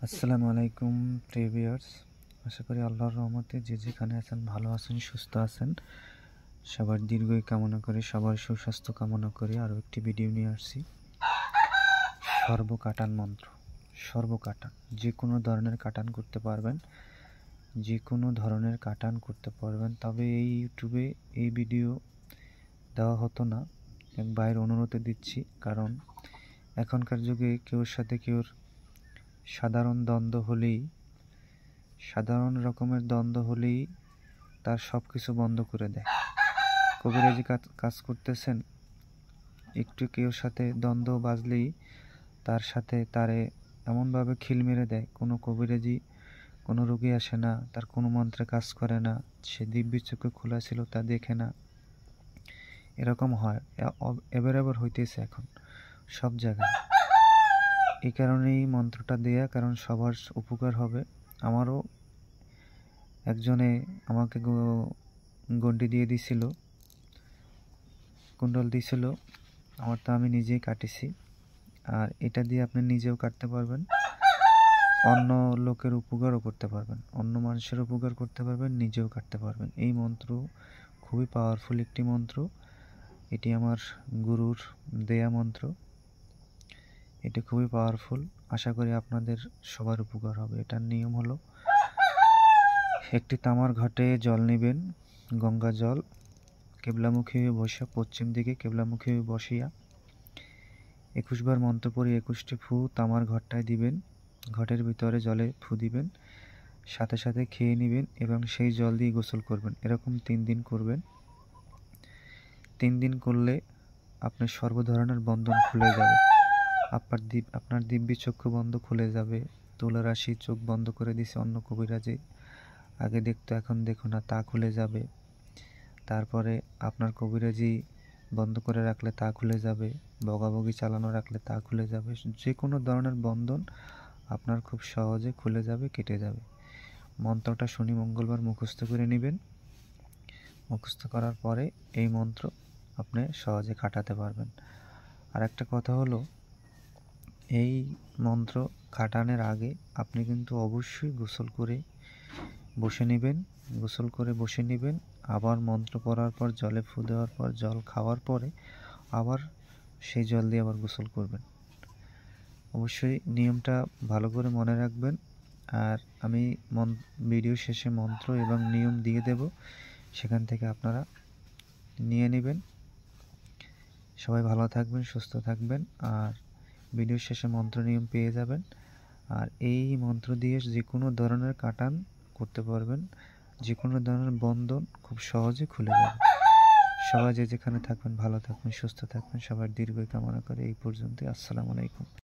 আসসালামু আলাইকুম প্রিয় ভিউয়ার্স, আশা করি আল্লাহর রহমতে যে যেখানে আছেন ভালো আছেন, সুস্থ আছেন। সবার দীর্ঘই কামনা করি, সবার সুস্বাস্থ্য কামনা করি। আরও একটি ভিডিও নিয়ে আসছি, সর্বকাটান মন্ত্র। সর্বকাটান, যে কোনো ধরনের কাটান করতে পারবেন, যে কোনো ধরনের কাটান করতে পারবেন। তবে এই ইউটিউবে এই ভিডিও দেওয়া হতো না, এক ভাইয়ের অনুরোধে দিচ্ছি। কারণ এখনকার যুগে কেউর সাথে কেউর সাধারণ রকমের দ্বন্দ্ব হলেই তার সব কিছু বন্ধ করে দেয়। কবিরাজি কাজ করতেছেন, একটু কেউর সাথে দ্বন্দ্ব বাজলেই তারে এমনভাবে খিল মেরে দেয়, কোনো কবিরাজি কোনো রোগী আসে না, তার কোনো মন্ত্রে কাজ করে না, সে দিব্য চক্ষু খোলা ছিল তা দেখে না। এরকম হয়, এবার হইতেছে এখন সব জায়গায়। এই কারণেই মন্ত্রটা দেয়া, কারণ সবার উপকার হবে। আমারও একজনে আমাকে গন্ডি দিয়ে দিছিল, কুণ্ডল দিছিল, আমার তো আমি নিজেই কাটেছি। আর এটা দিয়ে আপনি নিজেও কাটতে পারবেন, অন্য লোকের উপকারও করতে পারবেন, অন্য মানুষের উপকার করতে পারবেন, নিজেও কাটতে পারবেন। এই মন্ত্র খুবই পাওয়ারফুল একটি মন্ত্র। এটি আমার গুরুর দেয়া মন্ত্র, এটি খুবই পাওয়ারফুল। আশা করি আপনাদের সবার উপকার হবে। এটার নিয়ম হলো, একটি তামার ঘটে জল নেবেন, গঙ্গা জল, কেবলামুখী হয়ে বসে, পশ্চিম দিকে কেবলামুখী হয়ে বসিয়া 21 বার মন্ত্র পড়ে 21টি ফু তামার ঘটটায় দিবেন। ঘটের ভিতরে জলে ফু দিবেন, সাথে সাথে খেয়ে নেবেন এবং সেই জল দিয়ে গোসল করবেন। এরকম 3 দিন করবেন। 3 দিন করলে আপনার সর্ব ধরনের বন্ধন খুলে যাবে। আপনার দিব্যি চক্ষু বন্ধ খুলে যাবে। তুলা রাশি চোখ বন্ধ করে দিছে অন্য কবিরাজে, আগে দেখতো এখন দেখো না, তা খুলে যাবে। তারপরে আপনার কবিরাজি বন্ধ করে রাখলে তা খুলে যাবে, বগাবগি চালানো রাখলে তা খুলে যাবে। যে কোনো ধরনের বন্ধন আপনার খুব সহজে খুলে যাবে, কেটে যাবে। মন্ত্রটা শনি মঙ্গলবার মুখস্থ করে নেবেন। মুখস্থ করার পরে এই মন্ত্র আপনি সহজে কাটাতে পারবেন। আর একটা কথা হলো, এই মন্ত্র কাটানোর আগে আপনি কিন্তু অবশ্যই গোসল করে বসে নেবেন। আবার মন্ত্র পড়ার পর, জলে ফু দেওয়ার পর, জল খাওয়ার পরে আবার সেই জল দিয়ে আবার গোসল করবেন। অবশ্যই নিয়মটা ভালো করে মনে রাখবেন। আর আমি ভিডিও শেষে মন্ত্র এবং নিয়ম দিয়ে দেব, সেখান থেকে আপনারা নিয়ে নেবেন। সবাই ভালো থাকবেন, সুস্থ থাকবেন। আর ভিডিও শেষে মন্ত্র নিয়ম পেয়ে যাবেন। আর এই মন্ত্র দিয়ে যে কোনো ধরনের কাটান করতে পারবেন, যে কোনো ধরনের বন্ধন খুব সহজে খুলে যাবে। সবাই যে যেখানে থাকবেন ভালো থাকবেন, সুস্থ থাকবেন, সবার দীর্ঘ কামনা করে এই পর্যন্ত। আসসালামু আলাইকুম।